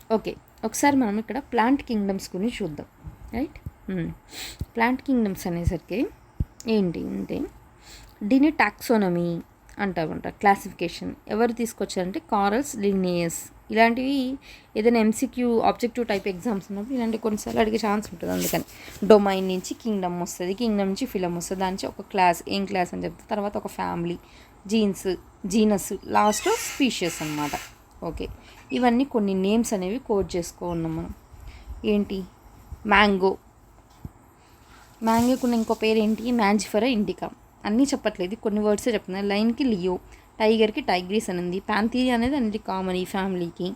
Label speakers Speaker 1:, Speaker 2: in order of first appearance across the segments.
Speaker 1: Okay, ఒకసారి మనం ఇక్కడ ప్లాంట్ కింగ్డమ్స్ గురించి చూద్దాం. రైట్. ప్లాంట్ కింగ్డమ్స్ అనేసరికి ఏంటి అంటే దీన్ని టాక్సోనమీ అంటామంట. క్లాసిఫికేషన్ ఎవరు తీసుకొచ్చారంటే కారల్స్ లిన్నేయస్. ఇలాంటివి ఏదైనా ఎంసీక్యూ ఆబ్జెక్టివ్ టైప్ ఎగ్జామ్స్ ఉన్నప్పుడు ఇలాంటి కొన్నిసార్లు అడిగే ఛాన్స్ ఉంటుంది. అందుకని డొమైన్ నుంచి కింగ్డమ్ వస్తుంది, కింగ్డమ్ నుంచి ఫిలం వస్తుంది, దాని నుంచి ఒక క్లాస్ ఏం క్లాస్ అని చెప్తే తర్వాత ఒక ఫ్యామిలీ, జీనస్, లాస్ట్లో స్పీషియస్ అనమాట. ఓకే, ఇవన్నీ కొన్ని నేమ్స్ అనేవి కోడ్ ఉన్నాం మనం. ఏంటి, మ్యాంగోకున్న ఇంకో పేరు ఏంటి, మ్యాంజిఫెరా ఇండికా. అన్నీ చెప్పట్లేదు, కొన్ని వర్డ్సే చెప్తున్నాయి. లైన్కి లియో, టైగర్కి టైగ్రీస్ అని ఉంది. ప్యాంథీరియా అనేది అన్నిటి కామన్ ఈ ఫ్యామిలీకి.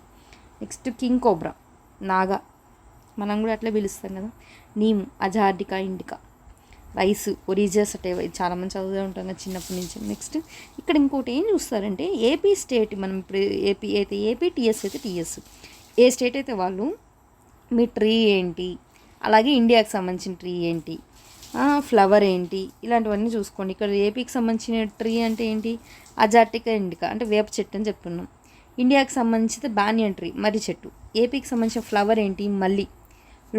Speaker 1: నెక్స్ట్ కింగ్ కోబ్రా, నాగా, మనం కూడా అట్లా పిలుస్తాం కదా. నీము, అజార్డికా ఇండికా. రైస్, ఒరిజస్ అంటే చాలామంది చదువుతూ ఉంటాం కదా చిన్నప్పటి నుంచి. నెక్స్ట్ ఇక్కడ ఇంకోటి ఏం చూస్తారంటే ఏపీ స్టేట్, మనం ఇప్పుడు ఏపీ అయితే ఏపీ, టీఎస్ అయితే టీఎస్. ఏ స్టేట్ అయితే వాళ్ళు మీ ట్రీ ఏంటి, అలాగే ఇండియాకి సంబంధించిన ట్రీ ఏంటి, ఫ్లవర్ ఏంటి, ఇలాంటివన్నీ చూసుకోండి. ఇక్కడ ఏపీకి సంబంధించిన ట్రీ అంటే ఏంటి, అజార్టికా ఇండికా అంటే వేప చెట్టు అని చెప్పుకున్నాం. ఇండియాకి సంబంధించిన బానియన్ ట్రీ, మర్రి చెట్టు. ఏపీకి సంబంధించిన ఫ్లవర్ ఏంటి, మల్లి.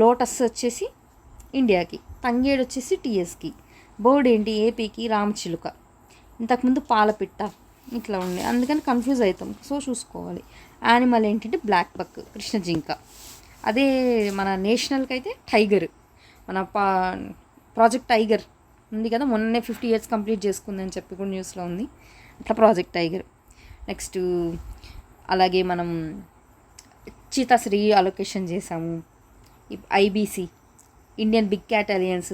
Speaker 1: లోటస్ వచ్చేసి ఇండియాకి, తంగేడు వచ్చేసి టీఎస్కి. బర్డ్ ఏంటి, ఏపీకి రామచిలుక. ఇంతకుముందు పాలపిట్ట ఇట్లా ఉండే, అందుకని కన్ఫ్యూజ్ అవుతాం, సో చూసుకోవాలి. యానిమల్ ఏంటంటే బ్లాక్ బక్, కృష్ణ జింక. అదే మన నేషనల్కి అయితే టైగర్, మన ప్రాజెక్ట్ టైగర్ ఉంది కదా, మొన్నే 50 years కంప్లీట్ చేసుకుందని చెప్పి కూడా న్యూస్లో ఉంది. అట్లా ప్రాజెక్ట్ టైగర్. నెక్స్ట్ అలాగే మనం చీతాస్ అలొకేషన్ చేసాము. IBC, Indian big cat alliance.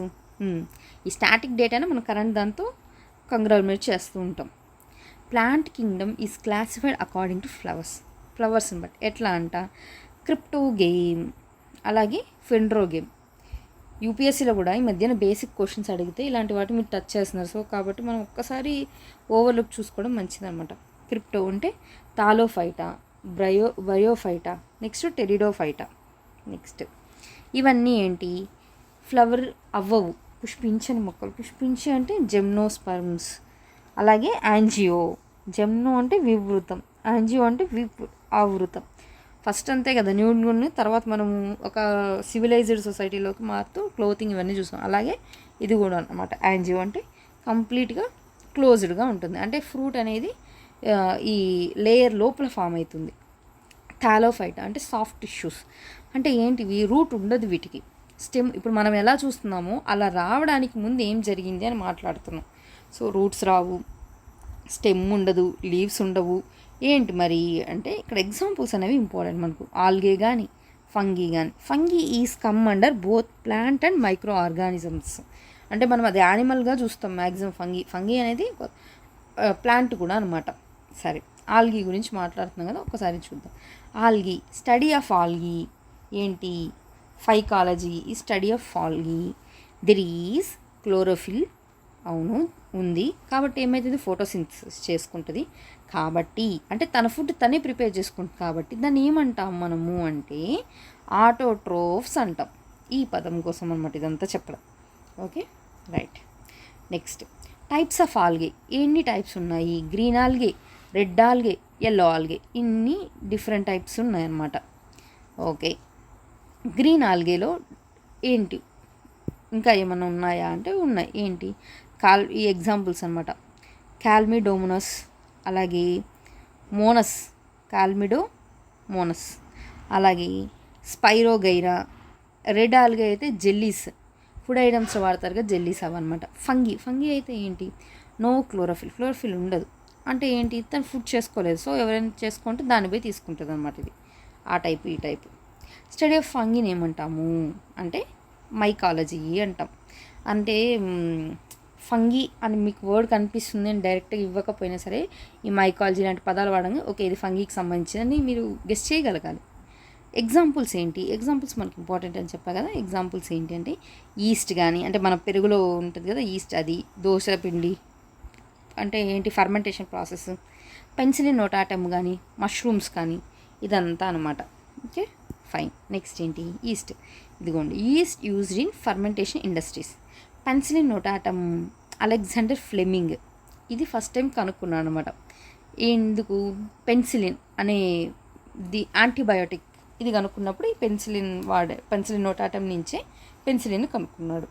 Speaker 1: ఈ స్టాటిక్ డేటానే మనం కరెంట్ దాంతో కంగ్రాచులేట్ చేస్తూ ఉంటాం. Plant kingdom is classified according to ఫ్లవర్స్ని బట్టి. ఎట్లా అంట, క్రిప్టో గేమ్, అలాగే ఫెండ్రో గేమ్. యూపీఎస్సీలో కూడా ఈ మధ్యన బేసిక్ క్వశ్చన్స్ అడిగితే ఇలాంటి వాటి మీరు టచ్ చేస్తున్నారు. సో కాబట్టి మనం ఒక్కసారి ఓవర్లుక్ చూసుకోవడం మంచిదన్నమాట. క్రిప్టో అంటే తాలోఫైటా, బయోఫైటా, నెక్స్ట్ టెరిడోఫైటా. నెక్స్ట్ ఇవన్నీ ఏంటి, ఫ్లవర్ అవ్వవు, పుష్పించని మొక్కలు. పుష్పించి అంటే జెమ్నోస్పర్మ్స్. అలాగే యాంజియో, జెమ్నో అంటే వివృతం, యాంజియో అంటే ఆవృతం. ఫస్ట్ అంతే కదా న్యూడ్ని, తర్వాత మనము ఒక సివిలైజ్డ్ సొసైటీలోకి మారుతూ క్లోతింగ్ ఇవన్నీ చూసాం. అలాగే ఇది కూడా అన్నమాట. యాంజియో అంటే కంప్లీట్గా క్లోజ్డ్గా ఉంటుంది, అంటే ఫ్రూట్ అనేది ఈ లేయర్ లోపల ఫామ్ అవుతుంది. థాలోఫైటా అంటే సాఫ్ట్ టిష్యూస్, అంటే ఏంటివి, రూట్ ఉండదు వీటికి. స్టెమ్ ఇప్పుడు మనం ఎలా చూస్తున్నామో అలా రావడానికి ముందు ఏం జరిగింది అని మాట్లాడుతున్నాం. సో రూట్స్ రావు, స్టెమ్ ఉండదు, లీవ్స్ ఉండవు. ఏంటి మరి అంటే ఇక్కడ ఎగ్జాంపుల్స్ అనేవి ఇంపార్టెంట్ మనకు. ఆల్గే కానీ ఫంగీ కానీ. Fungi is come under both plant and micro organisms. అంటే మనం అది యానిమల్గా చూస్తాం మ్యాక్సిమం. ఫంగీ అనేది ప్లాంట్ కూడా అనమాట. సరే, ఆల్గీ గురించి మాట్లాడుతున్నాం కదా, ఒకసారి చూద్దాం. ఆల్గీ, స్టడీ ఆఫ్ ఆల్గీ ఏంటి, ఫైకాలజీ ఈ study of algae. There is chlorophyll, అవును ఉంది, కాబట్టి ఏమవుతుంది, ఫోటోసింథసిస్ చేసుకుంటుంది. కాబట్టి అంటే తన ఫుడ్ తనే ప్రిపేర్ చేసుకుంటుంది, కాబట్టి దాన్ని ఏమంటాం మనము అంటే ఆటోట్రోఫ్స్ అంటాం. ఈ పదం కోసం అనమాట ఇదంతా చెప్పడం. Okay, right. Next types of algae. ఎన్ని టైప్స్ ఉన్నాయి, green algae, red algae, yellow algae, ఇన్ని డిఫరెంట్ టైప్స్ ఉన్నాయన్నమాట. ఓకే, గ్రీన్ ఆల్గేలో ఏంటి ఇంకా ఏమైనా ఉన్నాయా అంటే ఉన్నాయి. ఏంటి, ఈ ఎగ్జాంపుల్స్ అనమాట. కాల్మిడోమోనస్, అలాగే మోనస్, కాల్మిడో మోనస్, అలాగే స్పైరోగైరా. రెడ్ ఆల్గే అయితే జెల్లీస్, ఫుడ్ ఐటమ్స్లో వాడతారు కదా జెల్లీస్ అవన్నమాట. ఫంగీ అయితే ఏంటి, నో క్లోరోఫిల్ ఉండదు. అంటే ఏంటి, తను ఫుడ్ చేసుకోలేదు, సో ఎవరైనా చేసుకుంటే దాన్ని పోయి తీసుకుంటుంది అనమాట. ఇది ఆ టైపు ఈ టైపు. స్టడీ ఆఫ్ ఫంగీని ఏమంటాము అంటే మైకాలజీ అంటాం. అంటే ఫంగీ అని మీకు వర్డ్ కనిపిస్తుంది అని డైరెక్ట్గా ఇవ్వకపోయినా సరే ఈ మైకాలజీ లాంటి పదాలు వాడంగా ఓకే ఇది ఫంగీకి సంబంధించిందని మీరు గెస్ చేయగలగాలి. ఎగ్జాంపుల్స్ ఏంటి, ఎగ్జాంపుల్స్ మనకి ఇంపార్టెంట్ అని చెప్పా కదా. ఎగ్జాంపుల్స్ ఏంటి అంటే ఈస్ట్ కానీ, అంటే మన పెరుగులో ఉంటుంది కదా ఈస్ట్, అది. దోశ పిండి అంటే ఏంటి, ఫర్మెంటేషన్ ప్రాసెస్. పెన్సిలిన్ నోటాటమ్ కానీ, మష్రూమ్స్ కానీ, ఇదంతా అనమాట. Okay, fine. నెక్స్ట్ ఏంటి, ఈస్ట్. ఇదిగోండి, yeast used in fermentation industries. Penicillin notatum Alexander Fleming ఇది ఫస్ట్ టైం కనుక్కున్నాను అనమాట. ఎందుకు, పెన్సిలిన్ అనే ది యాంటీబయోటిక్ ఇది కనుక్కున్నప్పుడు ఈ పెన్సిలిన్ నోటాటం నుంచే పెన్సిలిన్ కనుక్కున్నాడు.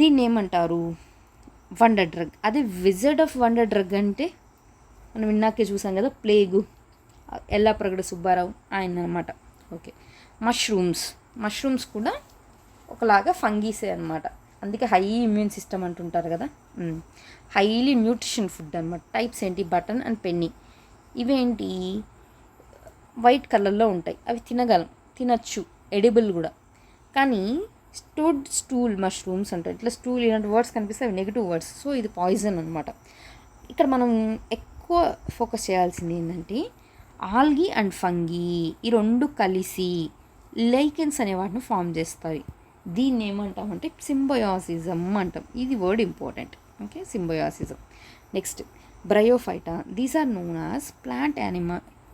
Speaker 1: దీన్ని ఏమంటారు? Wonder drug. అదే విజర్డ్ ఆఫ్ వండర్ డ్రగ్ అంటే మనం ఇందాకే చూసాం కదా, ప్లేగు, ఎల్లాప్రగడ సుబ్బారావు ఆయన అనమాట. ఓకే. మష్రూమ్స్ కూడా ఒకలాగా ఫంగీసే అనమాట. అందుకే హై ఇమ్యూన్ సిస్టమ్ అంటుంటారు కదా. హైలీ న్యూట్రిషన్ ఫుడ్ అనమాట. టైప్స్ ఏంటి? Button and penny. ఇవేంటి? వైట్ కలర్లో ఉంటాయి. అవి తినచ్చు, ఎడిబుల్ కూడా. కానీ స్టూల్ మష్రూమ్స్ అంటారు. ఇట్లా స్టూల్ ఇలాంటి వర్డ్స్ కనిపిస్తే అవి నెగిటివ్ వర్డ్స్. సో ఇది పాయిజన్ అనమాట. ఇక్కడ మనం ఎక్కువ ఫోకస్ చేయాల్సింది ఏంటంటే ఆల్గీ అండ్ ఫంగీ ఈ రెండు కలిసి లైకెన్స్ అనే వాటిని ఫామ్ చేస్తాయి. దీన్ని ఏమంటామంటే సింబయాసిజం అంటాం. ఇది వర్డ్ ఇంపార్టెంట్. ఓకే, సింబయాసిజం. Next bryophyta. These are known as plant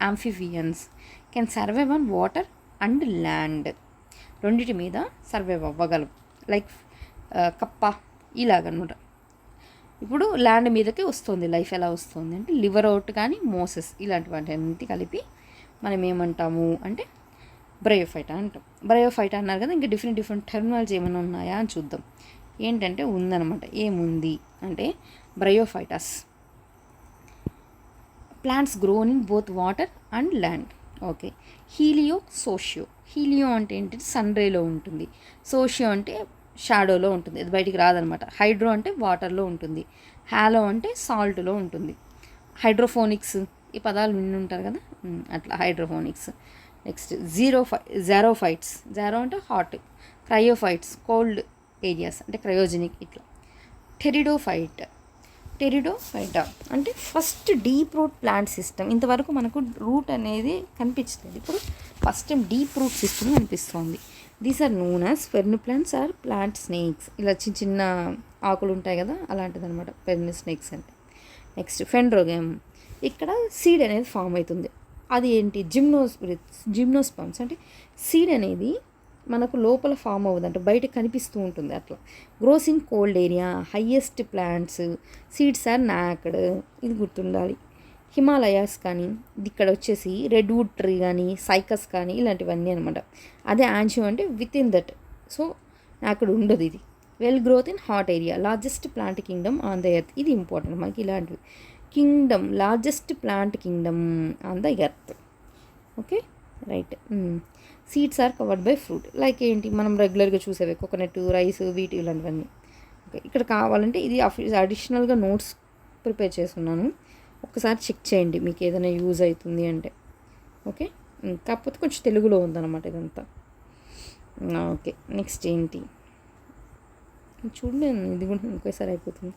Speaker 1: amphibians can survive on water and land. రెండిటి మీద సర్వైవ్ అవ్వగలవు. లైక్ కప్ప ఇలాగనమాట. ఇప్పుడు ల్యాండ్ మీదకే వస్తుంది లైఫ్. ఎలా వస్తుంది అంటే లివర్ అవుట్ కానీ మోసెస్ ఇలాంటి వాటి అన్నిటి కలిపి మనం ఏమంటాము అంటే బ్రయోఫైటా అంటాం. బ్రయోఫైటా అన్నారు కదా, ఇంకా డిఫరెంట్ టెర్మినాలజీ ఏమైనా ఉన్నాయా అని చూద్దాం. ఏంటంటే ఉందన్నమాట. ఏముంది అంటే bryophytas plants grown in both water and land. Okay. Helio అంటే ఏంటంటే సన్ రేలో ఉంటుంది. సోషియో అంటే షాడోలో ఉంటుంది, అది బయటికి రాదనమాట. హైడ్రో అంటే వాటర్లో ఉంటుంది. హాలో అంటే సాల్ట్లో ఉంటుంది. హైడ్రోఫోనిక్స్ ఈ పదాలు విని ఉంటారు కదా, అట్లా హైడ్రోఫోనిక్స్. Next xerophytes. జారో అంటే హాట్. క్రయోఫైట్స్ కోల్డ్ ఏరియాస్ అంటే క్రయోజెనిక్. ఇట్లా టెరిడోఫైటా అంటే first deep root plant system. ఇంతవరకు మనకు రూట్ అనేది కనిపించలేదు, ఇప్పుడు first time deep root system కనిపిస్తుంది. These are known as fern plants or plant snakes. ఇలా చిన్న ఆకులు ఉంటాయి కదా, అలాంటిది అనమాట ఫెర్న్ స్నేక్స్ అంటే. Next phanerogam. ఇక్కడ సీడ్ అనేది ఫామ్ అవుతుంది. అది ఏంటి? జిమ్నోస్పర్మ్స్ అంటే సీడ్ అనేది మనకు లోపల ఫామ్ అవ్వదు, అంటే బయట కనిపిస్తూ ఉంటుంది అట్లా. Grows in cold area. Highest plants. Seeds are naked. ఇది గుర్తుండాలి. హిమాలయాస్ కానీ ఇక్కడ వచ్చేసి రెడ్వుడ్ ట్రీ కానీ సైకస్ కానీ ఇలాంటివన్నీ అనమాట. అదే యాంజియో అంటే within that. So naked ఉండదు ఇది. Well growth in hot area. Largest plant kingdom on the earth. ఇది ఇంపార్టెంట్ మనకి ఇలాంటివి. Kingdom, largest plant kingdom on the earth. Okay, right. Seeds are covered by fruit. Like ఏంటి మనం రెగ్యులర్గా చూసేవి coconut, rice, wheat ఇలాంటివన్నీ. ఓకే, ఇక్కడ కావాలంటే ఇది అడిషనల్గా నోట్స్ ప్రిపేర్ చేస్తున్నాను, ఒకసారి చెక్ చేయండి మీకు ఏదైనా యూజ్ అవుతుంది అంటే. ఓకే, కాకపోతే కొంచెం తెలుగులో ఉందన్నమాట ఇదంతా. ఓకే, నెక్స్ట్ ఏంటి చూడండి, ఇది కూడా ఇంకోసారి అయిపోతుంది.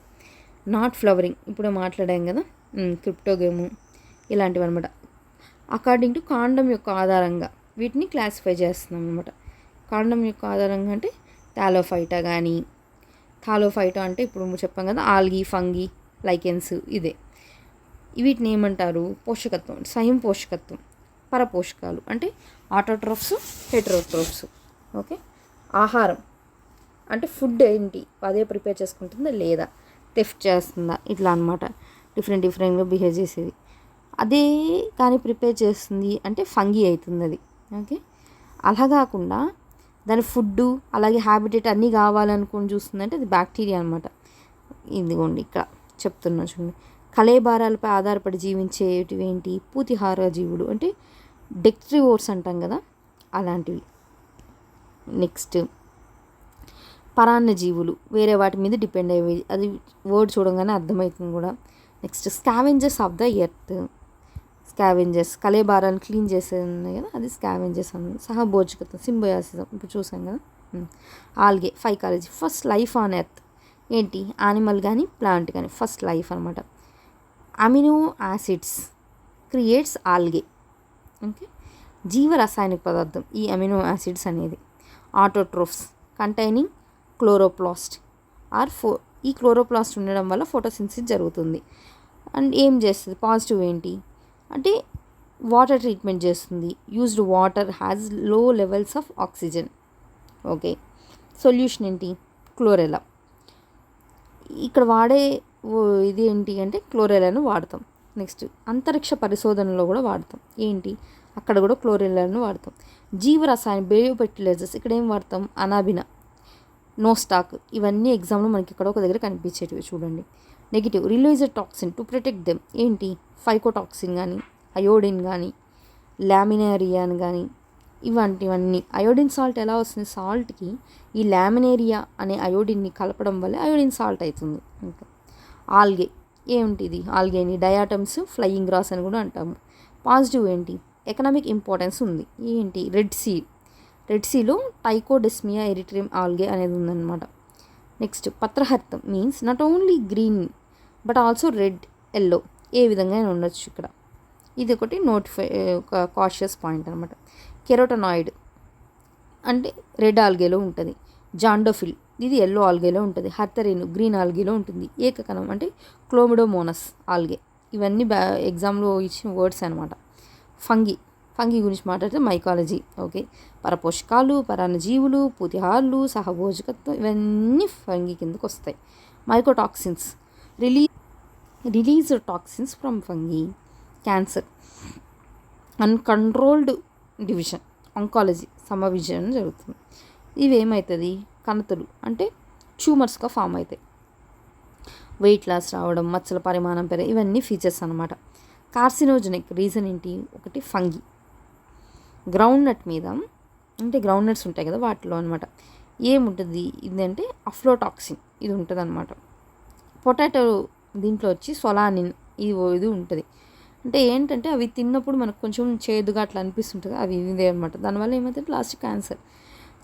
Speaker 1: నాట్ ఫ్లవరింగ్ ఇప్పుడు మాట్లాడాం కదా. క్రిప్టోగేము ఇలాంటివి అనమాట. అకార్డింగ్ టు కాండం యొక్క ఆధారంగా వీటిని క్లాసిఫై చేస్తున్నాం అనమాట. కాండం యొక్క ఆధారంగా అంటే థాలోఫైటా అంటే ఇప్పుడు చెప్పాం కదా, ఆల్గీ, ఫంగీ, లైకెన్స్ ఇదే. వీటిని ఏమంటారు? పోషకత్వం, స్వయం పోషకత్వం. పరపోషకాలు అంటే ఆటోట్రోఫ్స్, హెటరోట్రోఫ్స్. ఓకే, ఆహారం అంటే ఫుడ్ ఏంటి అదే ప్రిపేర్ చేసుకుంటుందా లేదా, టెఫ్ట్ చేస్తుందా, ఇట్లా అనమాట. డిఫరెంట్గా బిహేవ్ చేసేది. అదే కానీ ప్రిపేర్ చేస్తుంది అంటే ఫంగీ అవుతుంది అది. ఓకే, అలా కాకుండా దాని ఫుడ్డు అలాగే హ్యాబిటేట్ అన్నీ కావాలనుకుని చూస్తుందంటే అది బ్యాక్టీరియా అనమాట. ఇదిగోండి ఇక్కడ చెప్తున్నా చూడండి. కళేబారాలపై ఆధారపడి జీవించేటివి ఏంటి? పూతిహార జీవులు అంటే డెక్ట్రివోర్స్ అంటాం కదా, అలాంటివి. నెక్స్ట్ పరాన్న జీవులు, వేరే వాటి మీద డిపెండ్ అయ్యేవి. అది వర్డ్ చూడంగానే అర్థమవుతుంది కూడా. Next scavengers of the earth. Scavengers కళేబారాన్ని క్లీన్ చేసేది ఉన్నాయి కదా, అది స్కావెంజర్స్ అన్నది. సహభోజకత్వం, సింబయాసిజం ఇప్పుడు చూసాం కదా. Algae, phycology, first life on earth ఏంటి? యానిమల్ కానీ ప్లాంట్ కానీ ఫస్ట్ లైఫ్ అనమాట. Amino acids creates algae. Okay, జీవరసాయనిక పదార్థం ఈ అమినో యాసిడ్స్ అనేది. ఆటోట్రోఫ్స్ కంటైనింగ్ క్లోరోప్లాస్ట్ ఈ క్లోరోప్లాస్ట్ ఉండడం వల్ల ఫోటోసింథసిస్ జరుగుతుంది. అండ్ ఏం చేస్తుంది? పాజిటివ్ ఏంటి అంటే వాటర్ ట్రీట్మెంట్ చేస్తుంది. యూజ్డ్ వాటర్ హ్యాస్ లో levels of oxygen. Okay, solution ఏంటి? క్లోరెలా. ఇక్కడ వాడే ఇది ఏంటి అంటే క్లోరెలాను వాడతాం. నెక్స్ట్ అంతరిక్ష పరిశోధనలో కూడా వాడతాం. ఏంటి? అక్కడ కూడా క్లోరెల్లాను వాడతాం. జీవరసాయన బయోఫెర్టిలైజర్స్ ఇక్కడ ఏం వాడతాం? అనాబినా, నోస్టాక్, ఇవన్నీ ఎగ్జామ్లో మనకి ఇక్కడ ఒక దగ్గర కనిపించేటివి చూడండి. Negative releaser toxin to protect them ఏంటి? ఫైకోటాక్సిన్ కానీ, అయోడిన్ కానీ, లామినేరియన్ కానీ, ఇవంటివన్నీ. అయోడిన్ సాల్ట్ ఎలా వస్తుంది? సాల్ట్కి ఈ లామినేరియా అనే అయోడిన్ని కలపడం వల్ల అయోడిన్ సాల్ట్ అవుతుంది. ఇంకా ఆల్గే ఏమిటిది? ఆల్గేని డయాటమ్స్, ఫ్లయింగ్ గ్రాస్ అని కూడా అంటాము. పాజిటివ్ ఏంటి? ఎకనామిక్ ఇంపార్టెన్స్ ఉంది. ఏంటి? రెడ్ సీలో టైకోడెస్మియా ఎరిట్రియం ఆల్గే అనేది ఉందన్నమాట. నెక్స్ట్ పత్రహరితం means not only green but also red, yellow, ఏ విధంగా ఉండొచ్చు ఇక్కడ. ఇది ఒకటి ఒక కాషియస్ పాయింట్ అనమాట. కెరోటనాయిడ్ అంటే రెడ్ ఆల్గేలో ఉంటుంది. జాండోఫిల్ ఇది ఎల్లో ఆల్గేలో ఉంటుంది. హర్తరేను గ్రీన్ ఆల్గేలో ఉంటుంది. ఏకకణం అంటే క్లోమిడోమోనస్ ఆల్గే. ఇవన్నీ ఎగ్జామ్లో ఇచ్చిన వర్డ్స్ అనమాట. ఫంగి గురించి మాట్లాడితే మైకాలజీ. ఓకే, పరపోషకాలు, పరాన్నజీవులు, పూతిహారులు, సహభోజకత్వం, ఇవన్నీ ఫంగి కిందకు వస్తాయి. Mycotoxins release toxins from fungi. Cancer uncontrolled division, oncology సమవిజయం జరుగుతుంది. ఇవేమవుతుంది? కణతులు అంటే ట్యూమర్స్గా ఫామ్ అవుతాయి. వెయిట్ లాస్ రావడం, మచ్చల పరిమాణం పెరగ, ఇవన్నీ ఫీచర్స్ అనమాట. కార్సినోజెనిక్ రీజన్ ఏంటి? ఒకటి ఫంగి. గ్రౌండ్ నట్ మీద అంటే గ్రౌండ్ నట్స్ ఉంటాయి కదా వాటిలో అనమాట ఏముంటుంది? ఇదంటే అఫ్లోటాక్సిన్ ఇది ఉంటుంది అనమాట. పొటాటో దీంట్లో వచ్చి సొలానిన్ ఇది ఉంటుంది. అంటే ఏంటంటే అవి తిన్నప్పుడు మనకు కొంచెం చేదుగా అట్లా అనిపిస్తుంటుంది. అవి ఇదే అనమాట. దానివల్ల ఏమైతే లాస్ట్ క్యాన్సర్,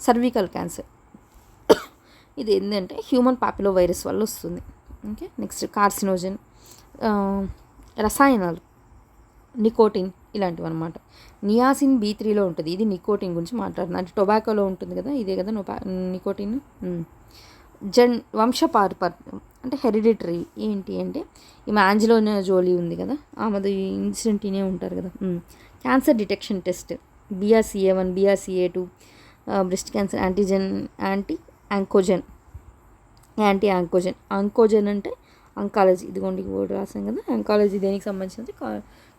Speaker 1: సర్వికల్ క్యాన్సర్. ఇది ఏంటంటే హ్యూమన్ పాపిలో వైరస్ వల్ల వస్తుంది. ఓకే, నెక్స్ట్ కార్సినోజన్ రసాయనాలు, నికోటిన్ ఇలాంటివి అనమాట. నియాసిన్ B3లో ఉంటుంది. ఇది నికోటిన్ గురించి మాట్లాడుతుంది. అంటే టొబాకోలో ఉంటుంది కదా, ఇదే కదా నికోటిన్. వంశపారపర్యం అంటే హెరిడిటరీ. ఏంటి అంటే ఈమె ఆంజెలోనా జోలీ ఉంది కదా, ఆమెది ఇన్సిడెంట్ ఇనే ఉంటారు కదా. Cancer detection test BRCA1, BRCA2, breast cancer anti oncogene అంటే అంకాలజీ. ఇదిగోండి వర్డ్ రాసాం కదా. అంకాలజీ దేనికి సంబంధించింది?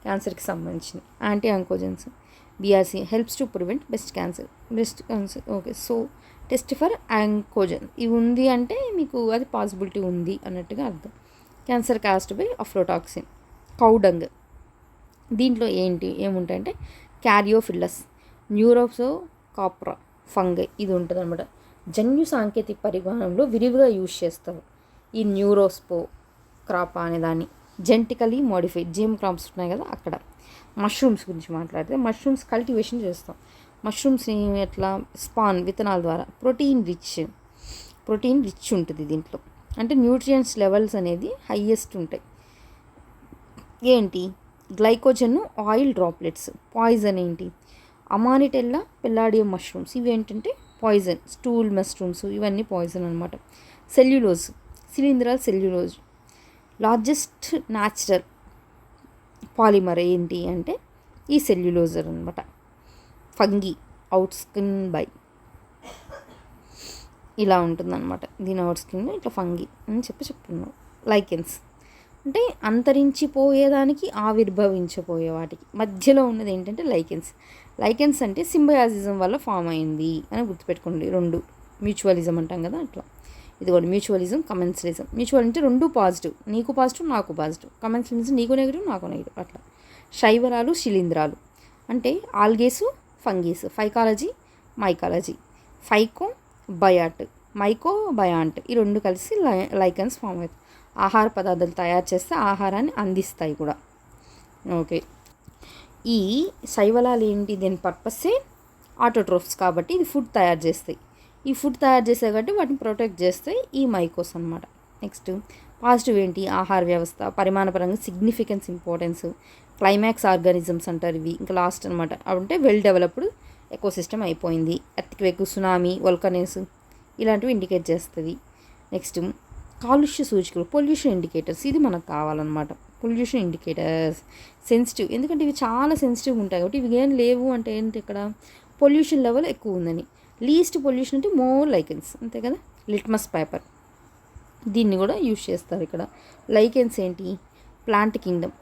Speaker 1: క్యాన్సర్కి సంబంధించింది. Anti oncogenes. BRCA helps to prevent breast cancer. Okay, so test for oncogene ఇవి ఉంది అంటే మీకు అది పాసిబిలిటీ ఉంది అన్నట్టుగా అర్థం. Cancer caused by aflatoxin. Cow dung దీంట్లో ఏముంటాయంటే క్యారియోఫిల్లస్, న్యూరోసోకాప్రా ఫంగై ఇది ఉంటుంది అనమాట. జన్యు సాంకేతిక పరిమాణంలో విరివిగా యూజ్ చేస్తారు ఈ న్యూరోస్పో క్రాపా అనే దాన్ని. జెనెటికలీ మోడిఫైడ్ జీఎం క్రాప్స్ ఉన్నాయి కదా అక్కడ. మష్రూమ్స్ గురించి మాట్లాడితే మష్రూమ్స్ కల్టివేషన్ చేస్తాం. మష్రూమ్స్ని ఎట్లా? స్పాన్ విత్తనాల ద్వారా. ప్రోటీన్ రిచ్ ఉంటుంది దీంట్లో. అంటే న్యూట్రియంట్స్ లెవెల్స్ అనేది హైయెస్ట్ ఉంటాయి. ఏంటి? Glycogen, oil droplets. పాయిజన్ ఏంటి? అమానిటెల్లా పెల్లాడియం మష్రూమ్స్ ఇవి ఏంటంటే పాయిజన్. స్టూల్ మష్రూమ్స్ ఇవన్నీ పాయిజన్ అనమాట. సెల్యులోజ్, శిలీంధ్రాల సెల్యులోజ్. లార్జెస్ట్ న్యాచురల్ పాలిమర్ ఏంటి అంటే ఈ సెల్యులోజర్ అనమాట. ఫంగి అవుట్ స్కిన్ బై ఇలా ఉంటుందన్నమాట. దీని అవుట్ స్కిన్ ఇట్లా ఫంగి అని చెప్తున్నాం. లైకెన్స్ అంటే అంతరించిపోయేదానికి ఆవిర్భవించబోయే వాటికి మధ్యలో ఉన్నది ఏంటంటే లైకెన్స్ అంటే సింబయాసిజం వల్ల ఫామ్ అయింది అని గుర్తుపెట్టుకోండి. రెండు మ్యూచువలిజం అంటాం కదా అట్లా. ఇది కూడా మ్యూచువలిజం, కమెన్సలిజం. మ్యూచువల్ అంటే రెండు పాజిటివ్, నీకు పాజిటివ్ నాకు పాజిటివ్. కమెన్సలిజం నీకు నెగిటివ్ నాకు నెగిటివ్ అట్లా. శైవరాలు, శిలీంధ్రాలు అంటే ఆల్గేసు, ఫంగీస్. Phycology, mycology. Phyco biont, myco biont ఈ రెండు కలిసి లైకెన్స్ ఫామ్ అవుతాయి. ఆహార పదార్థాలు తయారు చేస్తే ఆహారాన్ని అందిస్తాయి కూడా. ఓకే, ఈ శైవలాలు ఏంటి? దీని పర్పస్సే ఆటోట్రోఫ్స్ కాబట్టి ఇది ఫుడ్ తయారు చేస్తాయి. ఈ ఫుడ్ తయారు చేస్తాయి కాబట్టి వాటిని ప్రొటెక్ట్ చేస్తాయి ఈ మైకోస్ అనమాట. నెక్స్ట్ పాజిటివ్ ఏంటి? ఆహార వ్యవస్థ, పరిమాణపరంగా సిగ్నిఫికెన్స్, ఇంపార్టెన్స్, క్లైమాక్స్ ఆర్గానిజమ్స్ అంటారు ఇవి. ఇంకా లాస్ట్ అనమాట అంటే వెల్ డెవలప్డ్ ఎకోసిస్టమ్ అయిపోయింది. ఎర్త్క్వేక్, సునామీ, వల్కనెస్ ఇలాంటివి ఇండికేట్ చేస్తుంది. నెక్స్ట్ కాలుష్య సూచికలు, పొల్యూషన్ ఇండికేటర్స్. ఇది మనకు కావాలన్నమాట. పొల్యూషన్ ఇండికేటర్స్ సెన్సిటివ్, ఎందుకంటే ఇవి చాలా సెన్సిటివ్ ఉంటాయి కాబట్టి ఇవి ఏం లేవు అంటే ఏంటి? ఇక్కడ పొల్యూషన్ లెవెల్ ఎక్కువ ఉందని. లీస్ట్ పొల్యూషన్ అంటే మోర్ లైకెన్స్, అంతే కదా. లిట్మస్ పేపర్ దీన్ని కూడా యూజ్ చేస్తారు ఇక్కడ. లైకెన్స్ ఏంటి? ప్లాంట్ కింగ్డమ్,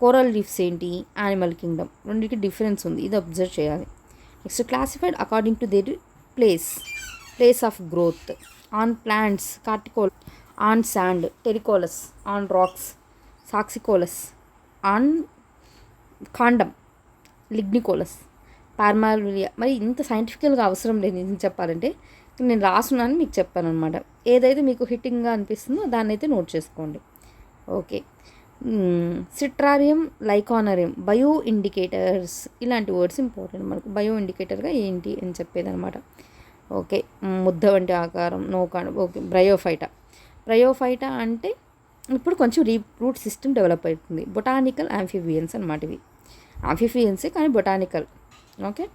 Speaker 1: కోరల్ రీఫ్స్ ఏంటి, యానిమల్ కింగ్డమ్, రెండింటికి డిఫరెన్స్ ఉంది, ఇది అబ్జర్వ్ చేయాలి. Next classified according to their place of growth. On plants corticolous, on sand terricolous, on rocks saxicolous, on కాండం లిగ్నికోలస్, పార్మాలియా. మరి ఇంత సైంటిఫికల్గా అవసరం లేదు నేను చెప్పాలంటే, నేను రాసున్నాను మీకు చెప్పాను అనమాట. ఏదైతే మీకు హిట్టింగ్గా అనిపిస్తుందో దాన్ని అయితే నోట్ చేసుకోండి. ఓకే. సిట్రారియం, లైకానరియం, బయో ఇండికేటర్స్, ఇలాంటి వర్డ్స్ ఇంపార్టెంట్ మనకు. బయో ఇండికేటర్గా ఏంటి అని చెప్పేదనమాట. ఓకే. ముద్ద వంటి ఆకారం, నౌకాండం. ఓకే. బ్రయోఫైటా అంటే ఇప్పుడు కొంచెం రూట్ సిస్టమ్ డెవలప్ అవుతుంది. బొటానికల్ యాంఫిబియన్స్ అనమాట ఇవి. యాంఫిబియన్సే కానీ బొటానికల్. ఓకే.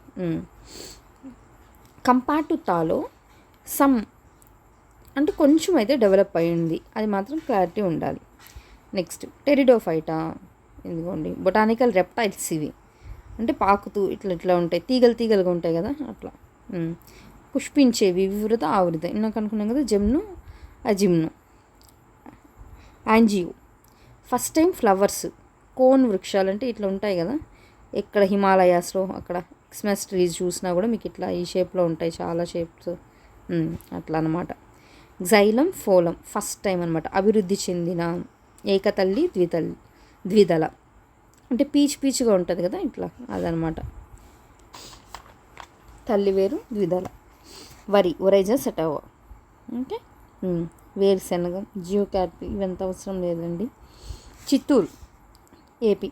Speaker 1: కంపేర్ టు తాలో సమ్ అంటే కొంచెం అయితే డెవలప్ అయ్యింది, అది మాత్రం క్లారిటీ ఉండాలి. నెక్స్ట్ టెరిడోఫైటా, ఇదిగోండి బొటానికల్ రెప్టైల్స్ ఇవి. అంటే పాకుతూ ఇట్లా ఉంటాయి, తీగలుగా ఉంటాయి కదా అట్లా. పుష్పించేవి, వివృత ఆవృత, ఇందాక అనుకున్నాం కదా, జెమ్ను అజిమ్ను. Angio first time flowers. Cone వృక్షాలు అంటే ఇట్లా ఉంటాయి కదా, ఎక్కడ హిమాలయాస్లో అక్కడ క్రిస్మస్ ట్రీస్ చూసినా కూడా మీకు ఇట్లా ఈ షేప్లో ఉంటాయి, చాలా షేప్స్ అట్లా అనమాట. జైలం, ఫోలం ఫస్ట్ టైం అనమాట. అభివృద్ధి చెందిన, ఏకతల్లి, ద్విదళ అంటే పీచుగా ఉంటుంది కదా ఇట్లా, అదనమాట. తల్లివేరు, ద్విదళ. వరి, ఒరైజా సెటవా. ఓకే. వేరుశెనగ, జియోకార్పి, ఇవంత అవసరం లేదండి. చిత్తూరు ఏపీ.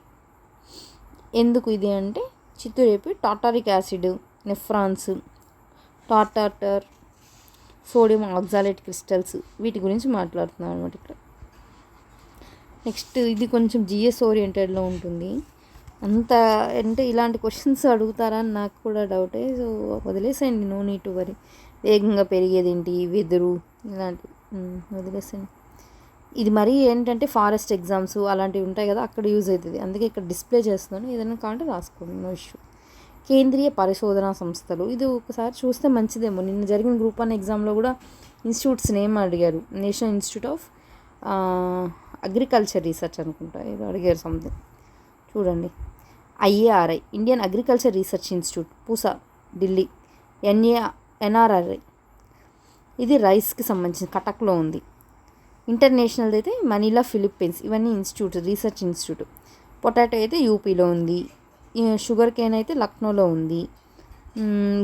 Speaker 1: ఎందుకు ఇది అంటే, Chittoor AP tartaric acid, nephrons, టాటాటర్, సోడియం ఆక్సాలేట్ క్రిస్టల్స్, వీటి గురించి మాట్లాడుతున్నాం అనమాట ఇక్కడ. నెక్స్ట్ ఇది కొంచెం జిఎస్ ఓరియంటెడ్లో ఉంటుంది. అంత అంటే ఇలాంటి క్వశ్చన్స్ అడుగుతారా అని నాకు కూడా డౌటే. సో వదిలేసేయండి, నో నీడ్ టు వరీ. వేగంగా పెరిగేది ఏంటి, వెదురు, ఇలాంటివి వదిలేసేయండి. ఇది మరీ ఏంటంటే ఫారెస్ట్ ఎగ్జామ్స్ అలాంటివి ఉంటాయి కదా, అక్కడ యూజ్ అవుతుంది, అందుకే ఇక్కడ డిస్ప్లే చేస్తున్నాను. ఏదైనా కావాలంటే రాసుకోండి, నో ఇష్యూ. కేంద్రీయ పరిశోధనా సంస్థలు, ఇది ఒకసారి చూస్తే మంచిదేమో. నిన్న జరిగిన గ్రూప్ 1 ఎగ్జామ్లో కూడా ఇన్స్టిట్యూట్స్ నేమ్ అడిగారు. National institute of agriculture research అనుకుంటా ఇది అడిగారు సంథింగ్. చూడండి. IARI, Indian agriculture research institute, Pusa, Delhi. NRRI, ఇది రైస్కి సంబంధించిన, కటక్లో ఉంది. ఇంటర్నేషనల్ అయితే మనీలా, ఫిలిప్పీన్స్, ఇవన్నీ ఇన్స్టిట్యూట్, రీసెర్చ్ ఇన్స్టిట్యూట్. పొటాటో అయితే యూపీలో ఉంది. షుగర్ కేన్ అయితే లక్నోలో ఉంది.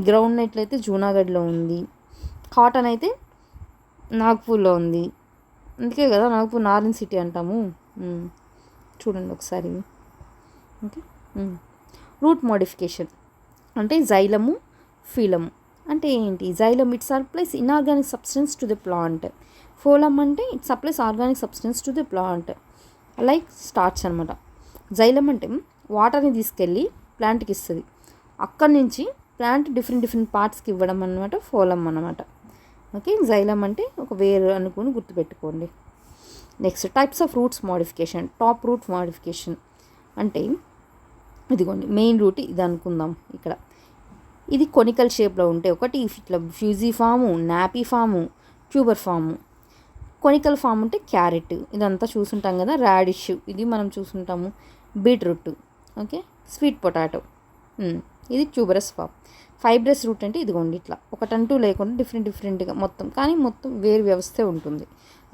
Speaker 1: గ్రౌండ్ నట్ అయితే జూనాగఢ్లో ఉంది. కాటన్ అయితే నాగ్పూర్లో ఉంది. అందుకే కదా నాగ్పూర్ నార్తర్న్ సిటీ అంటాము. చూడండి ఒకసారి. ఓకే. రూట్ మోడిఫికేషన్ అంటే జైలము, ఫీలము అంటే ఏంటి? Xylem it supplies inorganic substance to the plant. Phloem అంటే it supplies organic substance to the plant, like starch అనమాట. జైలం అంటే వాటర్ని తీసుకెళ్ళి ప్లాంట్కి ఇస్తుంది, అక్కడి నుంచి ప్లాంట్ డిఫరెంట్ పార్ట్స్కి ఇవ్వడం అనమాట ఫోలం అనమాట. ఓకే. జైలం అంటే ఒక వేరు అనుకుని గుర్తుపెట్టుకోండి. Next types of roots modification. Tap root modification అంటే ఇదిగోండి మెయిన్ రూట్ ఇది అనుకుందాం. ఇక్కడ ఇది కొనికల్ షేప్లో ఉంటే ఒకటి ఇట్లా fusiform, napiform, tuber form. Conical form అంటే క్యారెట్, ఇదంతా చూసుంటాం కదా. రాడిష్, ఇది మనం చూసుంటాము. Beetroot, okay. స్వీట్ పొటాటో, ఇది ట్యూబరస్ ఫామ్. ఫైబ్రస్ రూట్ అంటే ఇదిగోండి ఇట్లా ఒకటంటూ లేకుండా డిఫరెంట్గా మొత్తం, కానీ మొత్తం వేరు వ్యవస్థే ఉంటుంది.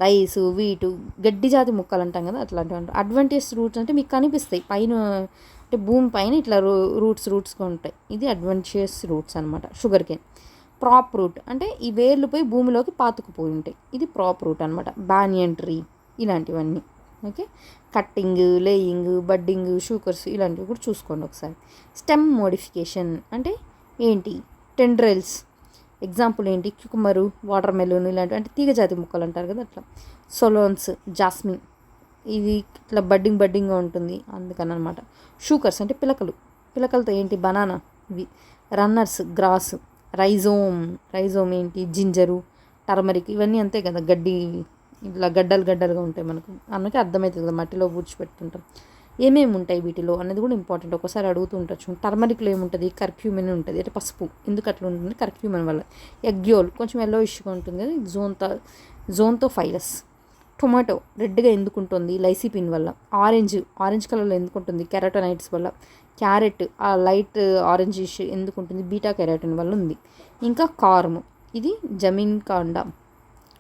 Speaker 1: రైసు, వీటు, గడ్డి జాతి ముక్కలు అంటాం కదా, అట్లాంటివి అంటారు. అడ్వాంటేజ్ రూట్స్ అంటే మీకు కనిపిస్తాయి పైన, అంటే భూమి పైన ఇట్లా రూట్స్గా ఉంటాయి. ఇది అడ్వాంటేజ్ రూట్స్ అనమాట. Sugar cane. ప్రాప్ రూట్ అంటే ఈ వేర్లు పోయి భూమిలోకి పాతుకుపోయి ఉంటాయి, ఇది ప్రాప్ రూట్ అనమాట. బానియన్ ట్రీ, ఇలాంటివన్నీ. Okay. Cutting, layering, budding, suckers, ఇలాంటివి కూడా చూసుకోండి ఒకసారి. స్టెమ్ మోడిఫికేషన్ అంటే ఏంటి? టెండ్రైల్స్, ఎగ్జాంపుల్ ఏంటి? క్యుకుమరు, వాటర్ మెలోన్, ఇలాంటివి అంటే తీగ జాతి ముక్కలు అంటారు కదా అట్లా. సొలోన్స్, జాస్మిన్, ఇది ఇట్లా బడ్డింగ్గా ఉంటుంది అందుకని అనమాట. షూకర్స్ అంటే పిలకలతో ఏంటి? బనానా, ఇవి. Runners, grass. రైజోమ్ ఏంటి? జింజరు, టర్మరిక్, ఇవన్నీ అంతే కదా, గడ్డి ఇట్లా గడ్డలుగా ఉంటాయి మనకు, అందుకే అర్థమవుతుంది కదా, మట్టిలో పూడ్చిపెడుతుంటాం. ఏమేమి ఉంటాయి వీటిలో అనేది కూడా ఇంపార్టెంట్, ఒకసారి అడుగుతూ ఉండొచ్చు. టర్మరిక్లో ఏముంటుంది? కర్క్యూమిన్ ఉంటుంది, అంటే పసుపు. ఎందుకు అట్లా ఉంటుంది? కర్క్యూమిన్ వల్ల. ఎగ్యోల్ కొంచెం ఎల్లో ఇష్యూగా ఉంటుంది కదా, జోంతోఫైలస్. టొమాటో రెడ్గా ఎందుకు ఉంటుంది, లైసిపిన్ వల్ల. ఆరెంజ్ కలర్లో ఎందుకు ఉంటుంది, కెరటోనైట్స్ వల్ల. క్యారెట్ ఆ లైట్ ఆరెంజిష్ ఎందుకు ఉంటుంది, బీటా కెరాటిన్ వల్ల ఉంది. ఇంకా కార్మ్, ఇది జమీన్ కాండ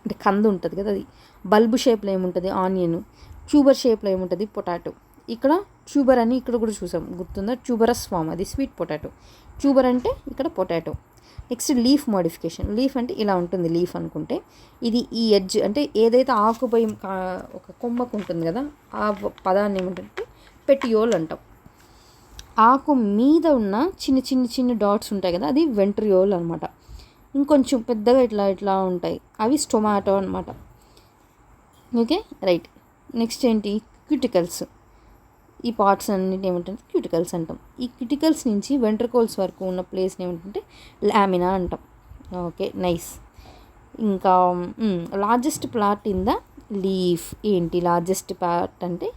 Speaker 1: అంటే కంద ఉంటుంది కదా అది. బల్బు షేప్లో ఏముంటుంది, ఆనియన్. ట్యూబర్ షేప్లో ఏముంటుంది, పొటాటో. ఇక్కడ ట్యూబర్ అని ఇక్కడ కూడా చూసాం, గుర్తుందా, ట్యూబరస్ ఫామ్, అది స్వీట్ పొటాటో. ట్యూబర్ అంటే ఇక్కడ potato. Next leaf modification. Leaf అంటే ఇలా ఉంటుంది లీఫ్ అనుకుంటే, ఇది ఈ ఎడ్జ్ అంటే ఏదైతే ఆకుపై ఒక కొమ్మకు ఉంటుంది కదా ఆ పదాన్ని ఏమంటే పెటియోల్ అంటాం. ఆకు మీద ఉన్న చిన్న చిన్న చిన్న డాట్స్ ఉంటాయి కదా అది వెంట్రియోల్ అనమాట. ఇంకొంచెం పెద్దగా ఇట్లా ఇట్లా ఉంటాయి అవి స్టొమాటో అనమాట. Okay right. నెక్స్ట్ ఏంటి, క్యూటికల్స్. ఈ పార్ట్స్ అన్నింటిని ఏమంటే క్యూటికల్స్ అంటాం. ఈ క్యూటికల్స్ నుంచి వెంట్రికోల్స్ వరకు ఉన్న ప్లేస్ని ఏమంటే లామినా అంటాం. Okay nice. ఇంకా largest part in the leaf ఏంటి, లార్జెస్ట్ పార్ట్ అంటే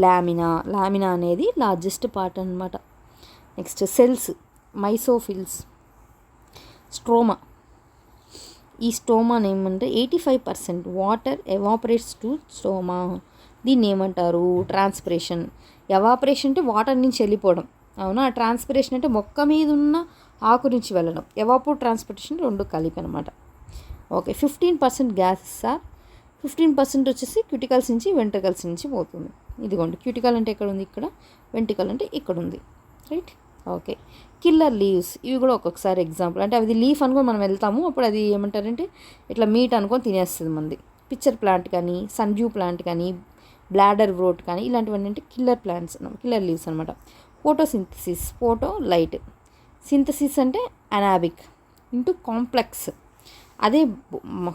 Speaker 1: లామినా అనేది లార్జెస్ట్ పార్ట్ అనమాట. Next cells, mesophylls, stroma. ఈ స్టోమాని ఏమంటే 85% వాటర్ ఎవాపరేట్స్ టు స్టోమా. దీన్ని ఏమంటారు, ట్రాన్స్పిరేషన్. ఎవాపరేషన్ అంటే వాటర్ నుంచి వెళ్ళిపోవడం, అవునా. ట్రాన్స్పిరేషన్ అంటే మొక్క మీద ఉన్న ఆకు నుంచి వెళ్ళడం. ఎవాపో ట్రాన్స్పిరేషన్ రెండు కలిపి అనమాట. ఓకే 15% గ్యాసెస్ ఆర్ 15% వచ్చేసి క్యూటికల్స్ నుంచి వెంట్రికల్స్ నుంచి పోతుంది. ఇదిగోండి క్యూటికల్ అంటే ఎక్కడ ఉంది, ఇక్కడ. వెంట్రికల్ అంటే ఇక్కడ ఉంది, రైట్. ఓకే కిల్లర్ లీవ్స్, ఇవి కూడా ఒక్కొక్కసారి ఎగ్జాంపుల్. అంటే అది లీఫ్ అనుకొని మనం వెళ్తాము, అప్పుడు అది ఏమంటారంటే ఇట్లా మీట్ అనుకొని తినేస్తుంది మంది. పిక్చర్ ప్లాంట్ కానీ, సన్డ్యూ ప్లాంట్ కానీ, బ్లాడర్ వ్రోట్ కానీ ఇలాంటివన్నీ అంటే కిల్లర్ ప్లాంట్స్, కిల్లర్ లీవ్స్ అనమాట. ఫోటోసింథసిస్, ఫోటో లైట్, సింథసిస్ అంటే అనాబిక్ ఇంటూ కాంప్లెక్స్. అదే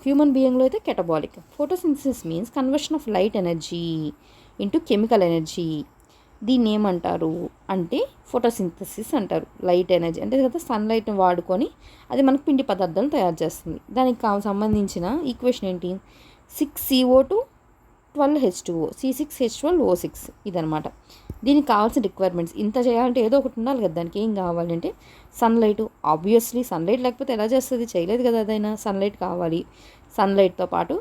Speaker 1: హ్యూమన్ బీయింగ్లో అయితే catabolic. Photosynthesis means conversion of light energy into chemical energy. దీన్ని ఏమంటారు అంటే ఫోటోసింథసిస్ అంటారు. లైట్ ఎనర్జీ అంటే కదా సన్లైట్ని వాడుకొని అది మనకు పిండి పదార్థాలను తయారు చేస్తుంది. దానికి సంబంధించిన ఈక్వేషన్ ఏంటి, 6CO2 12H2O, C6H12O6 ఇదనమాట. దీనికి కావాల్సిన రిక్వైర్మెంట్స్. ఇంత చేయాలంటే ఏదో ఒకటి ఉండాలి కదా, దానికి ఏం కావాలంటే సన్లైట్. ఆబ్వియస్లీ సన్లైట్ లేకపోతే ఎలా చేస్తుంది, చేయలేదు కదా అదైనా. సన్లైట్ కావాలి. సన్లైట్తో పాటు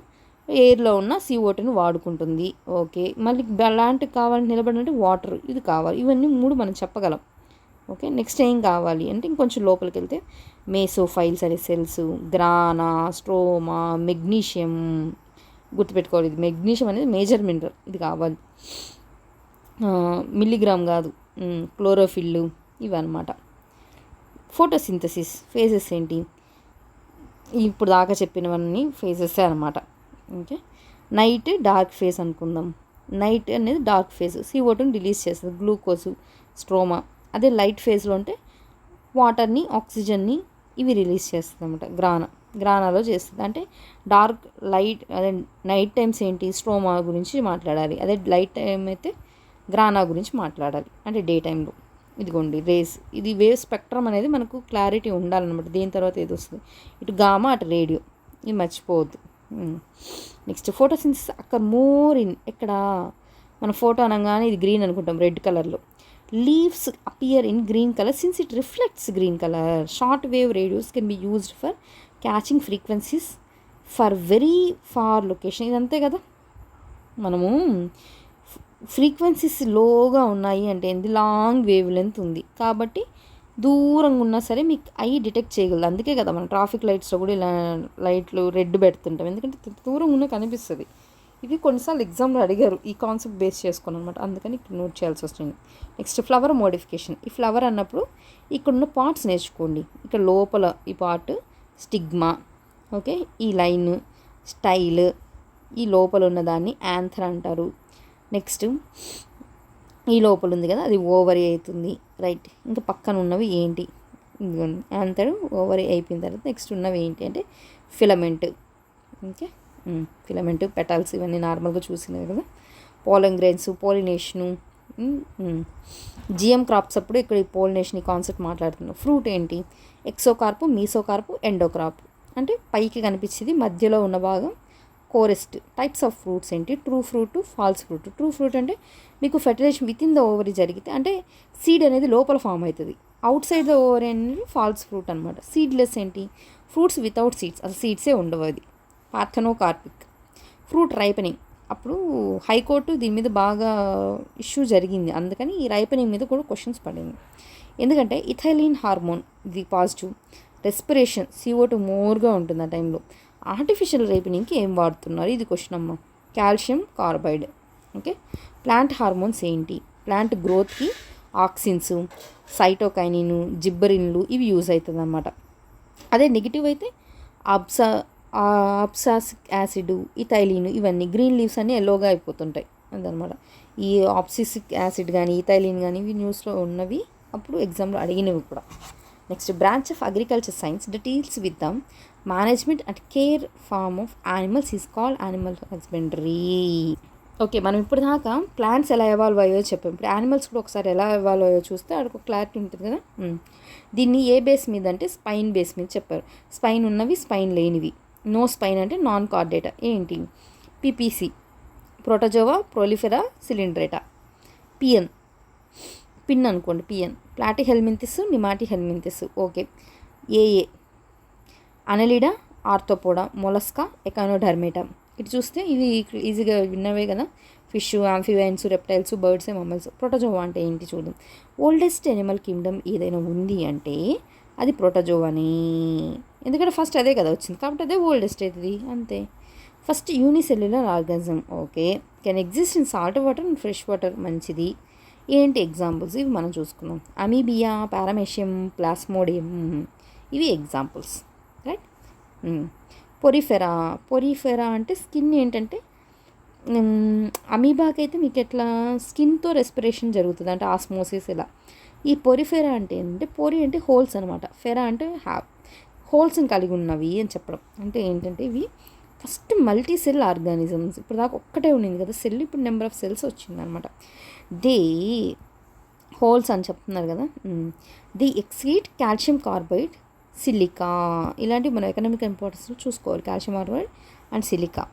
Speaker 1: ఎయిర్లో ఉన్న CO2ని వాడుకుంటుంది. ఓకే మళ్ళీ అలాంటివి కావాలని నిలబడినట్టు వాటర్ ఇది కావాలి. ఇవన్నీ మూడు మనం చెప్పగలం. ఓకే నెక్స్ట్ ఏం కావాలి అంటే ఇంకొంచెం లోపలికి వెళ్తే మేసోఫైల్స్ అనే సెల్స్, గ్రానా, స్ట్రోమా, మెగ్నీషియం. గుర్తుపెట్టుకోవాలి, ఇది మెగ్నీషియం అనేది మేజర్ మినరల్, ఇది కావాలి. మిల్లీగ్రామ్ కాదు, క్లోరోఫిల్ ఇవన్నమాట. ఫోటోసింథసిస్ ఫేజెస్ ఏంటి, ఇప్పుడు దాకా చెప్పినవన్నీ ఫేజెస్ అనమాట. ఓకే నైట్ డార్క్ ఫేజ్ అనుకుందాం. నైట్ అనేది డార్క్ ఫేజ్, CO2ని రిలీజ్ చేస్తుంది, గ్లూకోజ్, స్ట్రోమా. అదే లైట్ ఫేజ్లో ఉంటే వాటర్ని, ఆక్సిజన్ని ఇవి రిలీజ్ చేస్తుంది అనమాట. గ్రానాలో చేస్తుంది. అంటే డార్క్ లైట్ అదే నైట్ టైమ్స్ ఏంటి స్ట్రోమా గురించి మాట్లాడాలి, అదే లైట్ టైం అయితే గ్రానా గురించి మాట్లాడాలి, అంటే డే టైంలో. ఇదిగోండి రేస్, ఇది వేవ్ స్పెక్ట్రమ్ అనేది మనకు క్లారిటీ ఉండాలన్నమాట. దీని తర్వాత ఏది వస్తుంది, ఇటు గామా అటు రేడియో, ఇది మర్చిపోవద్దు. నెక్స్ట్ ఫోటోసింథసిస్ అక్కడ మోర్ ఇన్ ఎక్కడ మన ఫోటో అనగానే ఇది గ్రీన్ అనుకుంటాం, రెడ్ కలర్లో. Leaves appear in green colour since it reflects green colour. Short wave radios can be used for catching frequencies for very far location. ఇదంతే కదా, మనము ఫ్రీక్వెన్సీస్ లోగా ఉన్నాయి అంటే ఏంది, లాంగ్ వేవ్ లెంత్ ఉంది కాబట్టి దూరంగా ఉన్నా సరే మీకు ఐ డిటెక్ట్ చేయగలదు. అందుకే కదా మనం ట్రాఫిక్ లైట్స్లో కూడా ఇలా లైట్లు రెడ్ పెడుతుంటాం, ఎందుకంటే దూరంగా ఉన్న కనిపిస్తుంది. ఇది కొన్నిసార్లు ఎగ్జామ్లో అడిగారు ఈ కాన్సెప్ట్ బేస్ చేసుకుని అనమాట, అందుకని ఇక్కడ నోట్ చేయాల్సి వస్తుంది. Next flower modification. ఈ ఫ్లవర్ అన్నప్పుడు ఇక్కడున్న పార్ట్స్ నేర్చుకోండి. ఇక్కడ లోపల ఈ పార్ట్ స్టిగ్మా, ఓకే ఈ లైన్ స్టైల్, ఈ లోపల ఉన్నదాన్ని యాంథర్ అంటారు. నెక్స్ట్ ఈ లోపల ఉంది కదా అది ఓవరీ అవుతుంది, రైట్. ఇంకా పక్కన ఉన్నవి ఏంటి, యాంథర్ ఓవరీ అయిపోయిన తర్వాత నెక్స్ట్ ఉన్నవి ఏంటి అంటే ఫిలమెంట్. ఓకే ఫిలమెంట్, పెటల్స్ ఇవన్నీ నార్మల్గా చూసినవి కదా. పోలన్ గ్రెయిన్స్, పోలినేషను, జిఎం క్రాప్స్ అప్పుడు ఇక్కడ ఈ పోలినేషన్ ఈ కాన్సెప్ట్ మాట్లాడుతున్నాం. ఫ్రూట్ ఏంటి, ఎక్సోకార్పు, మీసోకార్పు, ఎండోకార్పు. అంటే పైకి కనిపించేది మధ్యలో ఉన్న భాగం కోరెస్ట్. టైప్స్ ఆఫ్ ఫ్రూట్స్ ఏంటి, true fruit, false fruit. True fruit అంటే మీకు fertilisation within the ovary జరిగితే అంటే సీడ్ అనేది లోపల ఫామ్ అవుతుంది, అవుట్ సైడ్ ద ఓవరీ అనేది ఫాల్స్ ఫ్రూట్ అనమాట. సీడ్లెస్ ఏంటి, ఫ్రూట్స్ వితౌట్ సీడ్స్, అసలు సీడ్సే ఉండవు, అది పార్థనోకార్పిక్. ఫ్రూట్ రైపనింగ్, అప్పుడు హైకోర్టు దీని మీద బాగా ఇష్యూ జరిగింది, అందుకని ఈ రైపనింగ్ మీద కూడా క్వశ్చన్స్ పడింది. ఎందుకంటే ఇథైలిన్ హార్మోన్ ఇది పాజిటివ్, రెస్పిరేషన్ CO2 మోర్గా ఉంటుంది ఆ టైంలో. ఆర్టిఫిషియల్ రైపనింగ్కి ఏం వాడుతున్నారు, ఇది క్వశ్చన్ అమ్మ. Calcium carbide. Okay. Plant hormones ఏంటి, ప్లాంట్ గ్రోత్కి ఆక్సిన్స్, సైటోకైనిన్, జిబ్బరిన్లు ఇవి యూజ్ అవుతుంది అన్నమాట. అదే నెగిటివ్ అయితే ఆప్సాసిక్ యాసిడ్, ఇథైలిన్ ఇవన్నీ గ్రీన్ లీవ్స్ అన్నీ ఎల్లోగా అయిపోతుంటాయి అదనమాట. ఈ ఆప్సిసిక్ యాసిడ్ కానీ ఇథైలిన్ కానీ ఇవి న్యూస్లో ఉన్నవి, అప్పుడు ఎగ్జామ్లో అడిగినవి కూడా. Next branch of agriculture science that deals with the management and care farm of animals is called animal husbandry. Okay, మనం ఇప్పుడు దాకా ప్లాంట్స్ ఎలా ఎవాల్వ్ అయ్యో చెప్పాం, ఇప్పుడు యానిమల్స్ కూడా ఒకసారి ఎలా ఎవాల్వ్ అయ్యో చూస్తే అక్కడ క్లారిటీ ఉంటుంది కదా. దీన్ని ఏ బేస్ మీద అంటే స్పైన్ బేస్ మీద చెప్పారు. స్పైన్ ఉన్నవి, స్పైన్ లేనివి. నో స్పైన్ అంటే నాన్ కార్డేటా ఏంటి, పిపిసి, ప్రోటోజోవా, ప్రొలిఫెరా, సిలిండ్రేటా. పిఎన్, పిన్ అనుకోండి, పిఎన్, ప్లాటి హెల్మింతిస్, నిమాటి హెల్మింతిస్. ఓకే. ఏఏ, అనలిడా, ఆర్థోపోడా, మొలస్కా, ఎకానోడర్మేటా. ఇటు చూస్తే ఇవి ఈజీగా విన్నవే కదా, fish, amphibians, reptiles, birds, mammals. Protozoa అంటే ఏంటి చూద్దాం. ఓల్డెస్ట్ ఎనిమల్ కింగ్డమ్ ఏదైనా ఉంది అంటే అది ప్రోటోజోవాని, ఎందుకంటే ఫస్ట్ అదే కదా వచ్చింది కాబట్టి అదే ఓల్డెస్ట్ అవుతుంది అంతే. First unicellular organism. Okay. Can exist in salt water and fresh water. మంచిది. ఏంటి ఎగ్జాంపుల్స్ ఇవి మనం చూసుకుందాం. అమీబియా, పారామెషియం, ప్లాస్మోడియం ఇవి ఎగ్జాంపుల్స్, రైట్. పొరిఫెరా. పొరిఫెరా అంటే స్కిన్ ఏంటంటే అమీబాకి అయితే మీకు ఎట్లా స్కిన్తో రెస్పిరేషన్ జరుగుతుంది అంటే ఆస్మోసిస్ ఇలా. ఈ పొరిఫెరా అంటే ఏంటంటే పొరి అంటే హోల్స్ అనమాట, ఫెరా అంటే హోల్స్ని కలిగి ఉన్నవి అని చెప్పడం. అంటే ఏంటంటే ఇవి ఫస్ట్ మల్టీ సెల్ ఆర్గానిజమ్స్. ఇప్పుడు దాకా ఒక్కటే ఉండింది కదా సెల్, ఇప్పుడు నెంబర్ ఆఫ్ సెల్స్ వచ్చిందనమాట. దే హోల్స్ అని చెప్తున్నారు కదా. ది ఎక్సీట్ కాల్షియం కార్బైడ్, సిలికా. ఇలాంటివి మనం ఎకనామిక్ ఇంపార్టెన్స్ చూసుకోవాలి. కాల్షియం కార్బైడ్ అండ్ సిలికా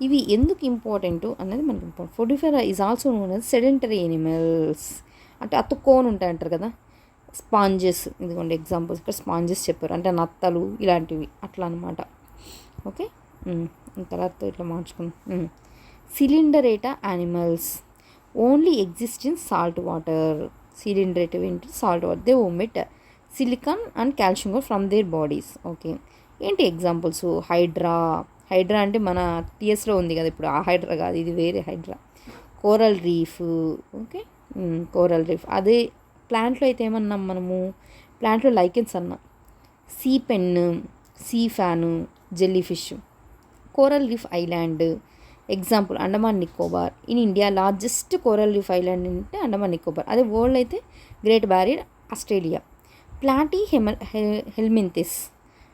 Speaker 1: ఇవి ఎందుకు ఇంపార్టెంట్ అన్నది మనకి important. Porifera is also known as sedentary animals, అంటే అతుక్కోని ఉంటాయి అంటారు కదా. స్పాంజెస్, ఇదిగోండి ఎగ్జాంపుల్స్ ఇక్కడ స్పాంజెస్ చెప్పారు, అంటే నత్తలు ఇలాంటివి అట్లా అనమాట. ఓకే. తర్వాత ఇట్లా మార్చుకుందాం. Coelenterata animals only exist in salt water. సిలిండరేటివ్ ఏంటి, salt water. They omit silicon and calcium from their bodies. Okay. ఏంటి ఎగ్జాంపుల్స్. హైడ్రా. హైడ్రా అంటే మన టీఎస్లో ఉంది కదా ఇప్పుడు, ఆ హైడ్రా కాదు, ఇది వేరే hydra. Coral reef. Okay. Coral reef. అదే ప్లాంట్లో అయితే ఏమన్నాం మనము, ప్లాంట్లో లైకెన్స్ అన్నాం. Sea pen, sea fan, jelly fish. Coral reef island example Andaman Nicobar. In India largest coral reef island అంటే అండమాన్ నికోబార్. అదే వరల్డ్ అయితే great barrier Australia. Platyhelminthes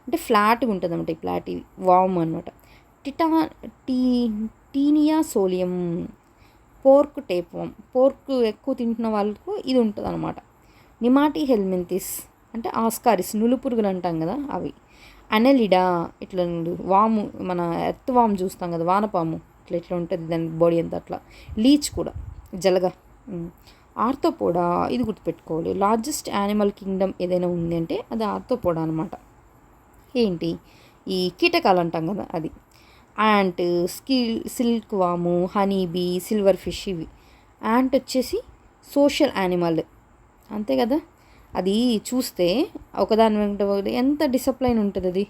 Speaker 1: అంటే ఫ్లాట్గా ఉంటుంది అనమాట, ఈ ప్లాటీ వామ్ అనమాట. Taenia solium, pork tape worm. Pork ఎక్కువ తింటున్న వాళ్ళకు ఇది ఉంటుంది అనమాట. నిమాటి హెల్మింతిస్ అంటే ఆస్కారిస్, నులుపురుగులు అంటాం కదా అవి. అనెలిడా ఇట్లా వాము, మన ఎర్త్ వాము చూస్తాం కదా, వానపాము ఇట్లా ఇట్లా ఉంటుంది దాని బాడీ అంతా అట్లా. లీచ్ కూడా జలగా. ఆర్థోపోడా ఇది గుర్తుపెట్టుకోవాలి. లార్జెస్ట్ యానిమల్ కింగ్డమ్ ఏదైనా ఉంది అంటే అది ఆర్థోపోడా అనమాట. ఏంటి ఈ కీటకాలు అంటాం కదా అది. యాంట్, సిల్క్ వాము, హనీ బీ, సిల్వర్ ఫిష్ ఇవి. యాంట్ వచ్చేసి సోషల్ యానిమల్ అంతే కదా. అది చూస్తే ఒకదాని వెంట ఎంత డిసిప్లైన్ ఉంటుంది అది.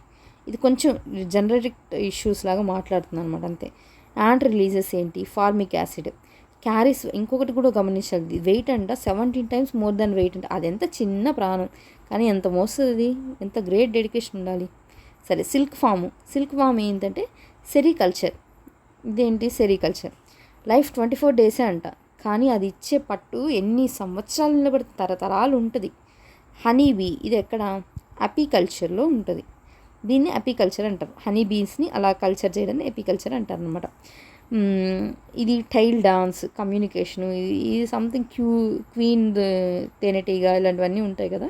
Speaker 1: ఇది కొంచెం జనరిక్ ఇష్యూస్ లాగా మాట్లాడుతుంది అనమాట అంతే. యాంట్ రిలీజెస్ ఏంటి, ఫార్మిక్ యాసిడ్. క్యారీస్ ఇంకొకటి కూడా గమనించాలి, వెయిట్ అంట 17 times మోర్ దాన్ వెయిట్ అంట. అది ఎంత చిన్న ప్రాణం కానీ ఎంత మోస్తుంది, ఎంత గ్రేట్ డెడికేషన్ ఉండాలి. సరే. సిల్క్ ఫామ్ ఏంటంటే సెరికల్చర్. ఇదేంటి సెరికల్చర్. లైఫ్ 24 days అంట, కానీ అది ఇచ్చే పట్టు ఎన్ని సంవత్సరాలు నిలబడి తరతరాలు ఉంటుంది. హనీబీ ఇది ఎక్కడ, అపీకల్చర్లో ఉంటుంది. దీన్ని అపీకల్చర్ అంటారు. హనీ బీన్స్ని అలా కల్చర్ చేయడాన్ని ఎపీకల్చర్ అంటారు అనమాట. ఇది టైల్ డాన్స్, కమ్యూనికేషను, ఇది సంథింగ్ క్వీన్ తేనెటీగ ఇలాంటివన్నీ ఉంటాయి కదా.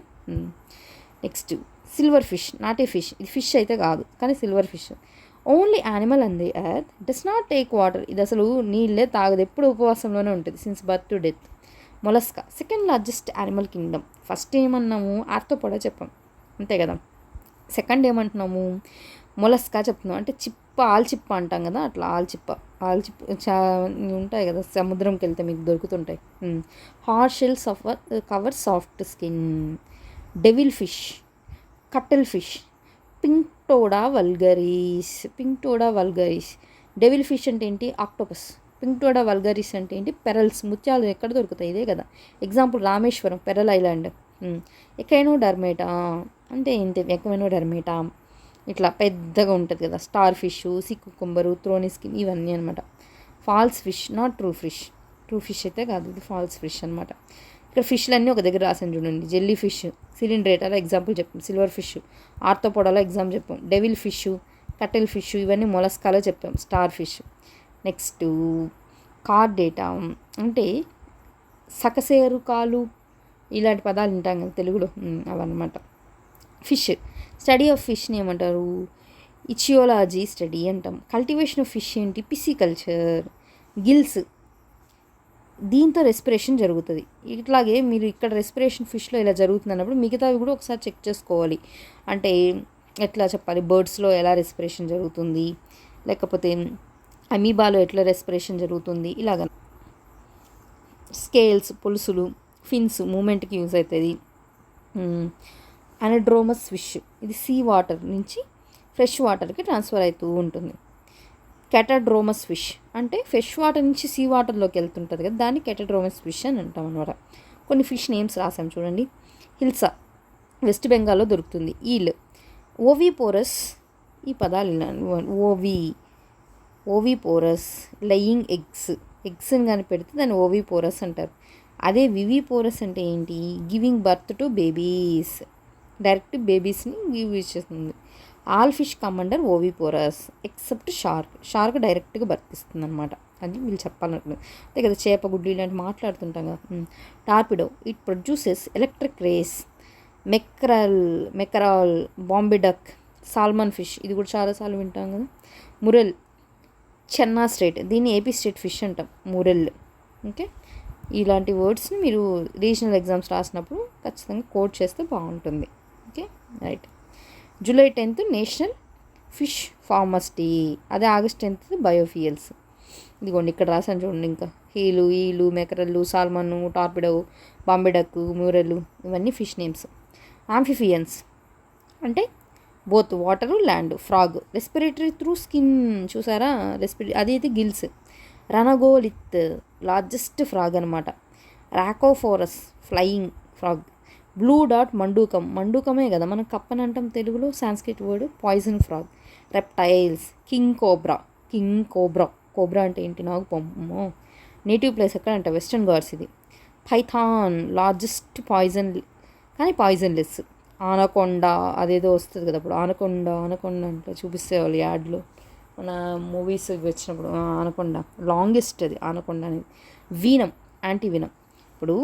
Speaker 1: Next silver fish, not a fish. ఇది ఫిష్ అయితే కాదు కానీ silver fish. Only animal and the earth does not take water. ఇది అసలు నీళ్ళే తాగదు, ఎప్పుడు ఉపవాసంలోనే ఉంటుంది since birth to death. Mollusca second largest animal kingdom. First ఏమన్నాము ఆర్థోపోడా చెప్పాం అంతే కదా. సెకండ్ ఏమంటున్నాము, మొలస్కా చెప్తున్నాం. అంటే ఆల్చిప్ప అంటాం కదా, అట్లా ఆల్చిప్ప ఉంటాయి కదా, సముద్రంకి వెళ్తే మీకు దొరుకుతుంటాయి. Hard shell cover soft skin. Devil fish, cuttle fish, పింక్టోడా వల్గరీస్. డెవిల్ ఫిష్ అంటే ఏంటి, ఆక్టోపస్. పింక్టోడా వల్గరీస్ అంటే ఏంటి, పెరల్స్. ముత్యాలు ఎక్కడ దొరుకుతాయి, ఇదే కదా. Example Rameswaram, pearl island. Echinodermata అంటే ఏంటి, ఎకైనోడర్మేటా ఇట్లా పెద్దగా ఉంటుంది కదా. Star fish, sea cucumber, thorny skin, ఇవన్నీ అనమాట. False fish, not true fish. True fish అయితే కాదు, ఇది ఫాల్స్ ఫిష్ అనమాట. ఇక్కడ ఫిష్లన్నీ ఒక దగ్గర రాసాను చూడండి. జెల్లీ ఫిష్, సిలిండ్రేటాలో ఎగ్జాంపుల్ చెప్పాం. సిల్వర్ ఫిష్, ఆర్థోపోడాలో ఎగ్జామ్ చెప్పాం. డెవిల్ ఫిష్, కట్టెల్ ఫిష్, ఇవన్నీ మొలస్కాలో చెప్పాం. Star fish. నెక్స్ట్ కార్డేటా అంటే సకసేరుకాలు, ఇలాంటి పదాలు వింటాం కదా తెలుగులో, అవన్నమాట. ఫిష్, స్టడీ ఆఫ్ ఫిష్ని ఏమంటారు, ఇచియోలాజీ స్టడీ అంటాం. కల్టివేషన్ ఆఫ్ ఫిష్ ఏంటి, పిసికల్చర్. గిల్స్, దీంతో రెస్పిరేషన్ జరుగుతుంది. ఇట్లాగే మీరు ఇక్కడ రెస్పిరేషన్ ఫిష్లో ఇలా జరుగుతుంది అన్నప్పుడు మిగతావి కూడా ఒకసారి చెక్ చేసుకోవాలి. అంటే ఎట్లా చెప్పాలి, బర్డ్స్లో ఎలా రెస్పిరేషన్ జరుగుతుంది, లేకపోతే అమీబాలో ఎట్లా రెస్పిరేషన్ జరుగుతుంది, ఇలాగ. స్కేల్స్, పులుసులు. ఫిన్స్, మూమెంట్కి యూజ్ అవుతుంది. అనడ్రోమస్ ఫిష్, ఇది సీ వాటర్ నుంచి ఫ్రెష్ వాటర్కి ట్రాన్స్ఫర్ అవుతూ ఉంటుంది. కెటడ్రోమస్ ఫిష్ అంటే ఫ్రెష్ వాటర్ నుంచి సీ వాటర్లోకి వెళ్తుంటుంది కదా, దాన్ని కెటడ్రోమస్ ఫిష్ అని అంటాం అనమాట. కొన్ని ఫిష్ నేమ్స్ రాసాం చూడండి. హిల్సా, వెస్ట్ బెంగాల్లో దొరుకుతుంది. ఈల్, ఓవిపోరస్, ఈ పదాలు ఓవిపోరస్, లయింగ్ ఎగ్స్ని కానీ పెడితే దాన్ని ఓవిపోరస్ అంటారు. అదే వివిపోరస్ అంటే ఏంటి, giving birth to babies, direct బేబీస్ని గివ్ ఇచ్చేస్తుంది. ఆల్ ఫిష్ కమాండర్ ఓవిపోరస్ ఎక్సెప్ట్ షార్క్ డైరెక్ట్గా బర్తిస్తుంది అనమాట. అది వీళ్ళు చెప్పాలనుకుంటుంది అంతే కదా. చేప, గుడ్లు ఇలాంటి మాట్లాడుతుంటాం కదా. Torpedo, it produces electric rays. Mackerel, Bombay duck, salmon fish, ఇది కూడా చాలాసార్లు వింటాం కదా. మురెల్, చెన్నా స్టేట్, దీన్ని ఏపీ స్టేట్ ఫిష్ అంటాం, మురెల్. ఓకే, ఇలాంటి వర్డ్స్ని మీరు రీజనల్ ఎగ్జామ్స్ రాసినప్పుడు ఖచ్చితంగా కోడ్ చేస్తే బాగుంటుంది. Okay, right. July 10th national fish farmers day. అదే ఆగస్ట్ 10th బయోఫియల్స్. ఇదిగోండి ఇక్కడ రాసాను చూడండి. ఇంకా ఈలు, మెకరల్లు, సాల్మన్, టార్పిడో, బాంబే డక్, మ్యూరెల్లు, ఇవన్నీ ఫిష్ నేమ్స్. ఆంఫిఫియన్స్ అంటే both water land. Frog, respiratory through skin, చూసారా అది అయితే గిల్స్. రనగోలిత్, లార్జెస్ట్ ఫ్రాగ్ అనమాట. రాకోఫోరస్, ఫ్లయింగ్ ఫ్రాగ్. బ్లూ డాట్, మండూకమే కదా మనం కప్పని అంటాం తెలుగులో, Sanskrit word. Poison frog. Reptiles, king cobra అంటే ఏంటి, నాకు పొమ్మో. నేటివ్ ప్లేస్ ఎక్కడంటే వెస్టర్న్ ఘాట్స్ ఇది. పైథాన్, లార్జెస్ట్ పాయిజన్ కానీ పాయిజన్లెస్. ఆనకొండ, అదేదో వస్తుంది కదా అప్పుడు, ఆనకొండ అంటే చూపిస్తేవాళ్ళు యాడ్లో, మన మూవీస్ వచ్చినప్పుడు. ఆనకొండ లాంగెస్ట్, అది ఆనకొండ అనేది. వీనం, యాంటీ వీనం. ఇప్పుడు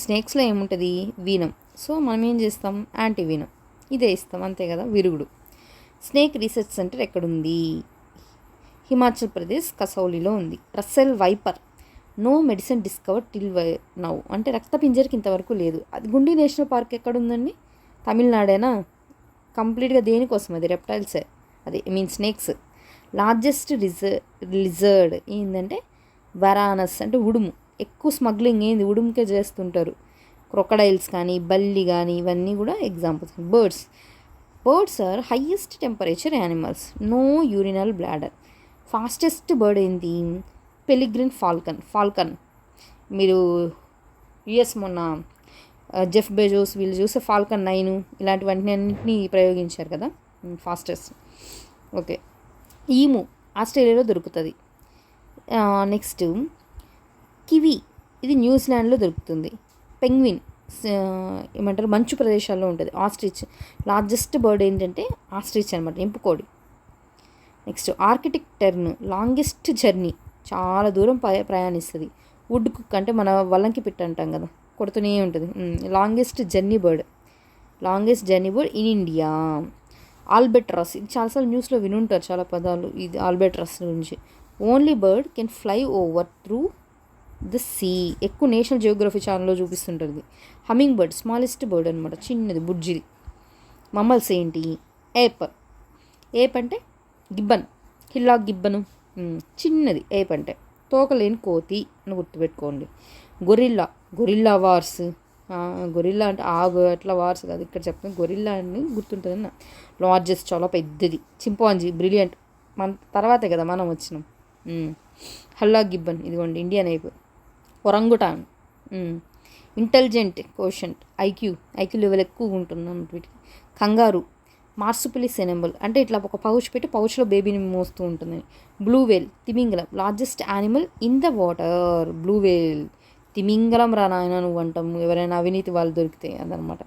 Speaker 1: స్నేక్స్లో ఏముంటుంది, వీనం. సో మనం ఏం చేస్తాం, యాంటీ వీనం ఇదే ఇస్తాం, అంతే కదా. విరుగుడు. స్నేక్ రీసెర్చ్ సెంటర్ ఎక్కడుంది, హిమాచల్ ప్రదేశ్, కసౌలీలో ఉంది. Russell viper, no medicine discover till now, అంటే రక్తపింజరికి ఇంతవరకు లేదు. అది గుండి నేషనల్ పార్క్ ఎక్కడుందండి, తమిళనాడేనా. కంప్లీట్గా దేనికోసం, అది రెప్టైల్సే, అది స్నేక్స్. లార్జెస్ట్ లిజర్డ్ ఏంటంటే వరానస్, అంటే ఉడుము. ఎక్కువ స్మగ్లింగ్ ఏంది, ఉడుముకే చేస్తుంటారు. క్రొకడైల్స్ కానీ, బల్లి కానీ, ఇవన్నీ కూడా examples. Birds are highest temperature animals, no urinal bladder. Fastest bird ఏంటి, పెలిగ్రిన్ ఫాల్కన్. మీరు యుఎస్ మొన్న జెఫ్ బెజోస్ వీళ్ళు చూస్తే ఫాల్కన్ 9 ఇలాంటివన్నీ అన్నింటినీ ప్రయోగించారు కదా, ఫాస్టెస్ట్. ఓకే, ఈము ఆస్ట్రేలియాలో దొరుకుతుంది. నెక్స్ట్ కివి, ఇది న్యూజిలాండ్లో దొరుకుతుంది. పెంగ్విన్ ఏమంటారు, మంచు ప్రదేశాల్లో ఉంటుంది. ఆస్ట్రిచ్, లార్జెస్ట్ బర్డ్ ఏంటంటే ఆస్ట్రిచ్ అనమాట, ఇంపుకోడి. Next arctic tern, longest journey, చాలా దూరం ప్రయాణిస్తుంది. వుడ్ కుక్ అంటే మన వల్లంకి పిట్ట అంటాం కదా, కొడుతూనే ఉంటుంది. Longest journey bird in India. Albatross, ఇది చాలాసార్లు న్యూస్లో వినుంటారు చాలా పదాలు, ఇది ఆల్బెట్రాస్ గురించి. Only bird can fly over through the sea, ఎక్కువ నేషనల్ జియోగ్రఫీ ఛానల్లో చూపిస్తుంటుంది. హమ్మింగ్ బర్డ్, స్మాలెస్ట్ బర్డ్ అనమాట, చిన్నది, బుజ్జిది. మమ్మల్స్ ఏంటి? ఏప్. ఏప్ అంటే గిబ్బన్, హిల్లాక్ గిబ్బను, చిన్నది ఏప్ అంటే. తోకలేని కోతి అని గుర్తుపెట్టుకోండి. Gorilla, gorilla wars. గొరిల్లా అంటే ఆగు అట్లా వార్స్ కాదు, ఇక్కడ చెప్తాను గొరిల్లా అని గుర్తుంటుందన్న. లార్జెస్ట్, చాలా పెద్దది. చింపాంజీ, బ్రిలియంట్, మన తర్వాతే కదా మనం వచ్చినాం. హల్లాక్ గిబ్బన్, ఇదిగోండి Indian ape. Orangutan, intelligent quotient, IQ level ఎక్కువ ఉంటుంది అన్నమాట వీటికి. కంగారు, మార్సుపిలిస్ ఎనెంబుల్ అంటే ఇట్లా ఒక పౌచ్ పెట్టి పౌచ్లో బేబీని మోస్తూ ఉంటుంది. బ్లూ వేల్, తిమింగలం, largest animal in the water. Blue వేల్, తిమింగలం రా నాయన నువ్వు అంటాము ఎవరైనా అవినీతి వాళ్ళు దొరికితే, అదనమాట.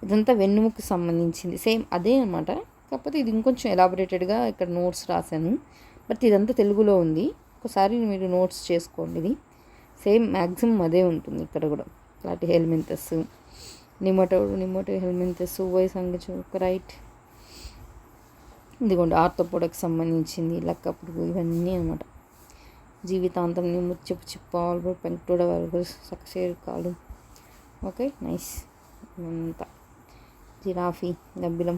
Speaker 1: ఇదంతా వెన్నుముకు సంబంధించింది, సేమ్ అదే అనమాట. కాకపోతే ఇది ఇంకొంచెం ఎలాబొరేటెడ్గా ఇక్కడ నోట్స్ రాశాను. బట్ ఇదంతా తెలుగులో ఉంది, ఒకసారి మీరు నోట్స్ చేసుకోండి. ఇది సేమ్ మ్యాక్సిమం అదే ఉంటుంది ఇక్కడ కూడా. లాటి హెల్మెంతస్, నిమోటో హెల్మెంతస్, వాయిస్ అంగచు రైట్. ఇదిగోండి ఆర్థోపోడకి సంబంధించింది, లక్క పురుగు, ఇవన్నీ అనమాట. జీవితాంతం ముచ్చపు చిప్పాలు పెంకుటోడ వరకు సక్సేరు కాలు. Okay nice. అంతా జిరాఫీ, గబ్బిలం.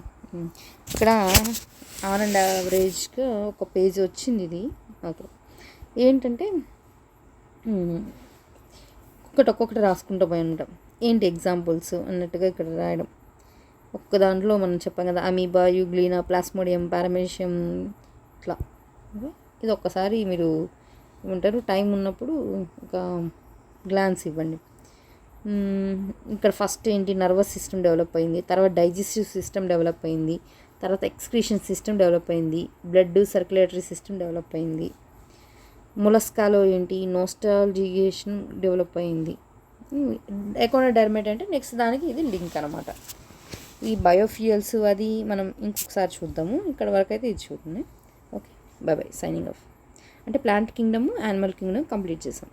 Speaker 1: ఇక్కడ ఆన్ అండ్ యావరేజ్గా ఒక పేజ్ వచ్చింది ఇది. ఓకే ఏంటంటే ఒక్కొక్కటి రాసుకుంటూ పోయి ఉంటాం, ఏంటి ఎగ్జాంపుల్స్ అన్నట్టుగా ఇక్కడ రాయడం. ఒక్క దాంట్లో మనం చెప్పాం కదా, అమీబా, యూగ్లీనా, ప్లాస్మోడియం, పారామెషియం, ఇట్లా. ఇది ఒక్కసారి మీరు ఏమంటారు టైం ఉన్నప్పుడు ఒక గ్లాన్స్ ఇవ్వండి. ఇక్కడ ఫస్ట్ ఏంటి, నర్వస్ సిస్టమ్ డెవలప్ అయింది, తర్వాత డైజెస్టివ్ సిస్టమ్ డెవలప్ అయింది, తర్వాత ఎక్స్క్రీషన్ సిస్టమ్ డెవలప్ అయింది, బ్లడ్ సర్క్యులేటరీ సిస్టమ్ డెవలప్ అయింది. మొలస్కాలో ఏంటి, నోస్టాల్జియేషన్ డెవలప్ అయింది. ఎకోనోడర్మేట్ అంటే నెక్స్ట్ దానికి ఇది లింక్ అనమాట. ఈ బయోఫ్యూయల్స్ అది మనం ఇంకొకసారి చూద్దాము, ఇక్కడ వరకు అయితే ఇది చూడండి. Okay bye bye, signing off. అంటే plant kingdom, animal kingdom complete చేసాం.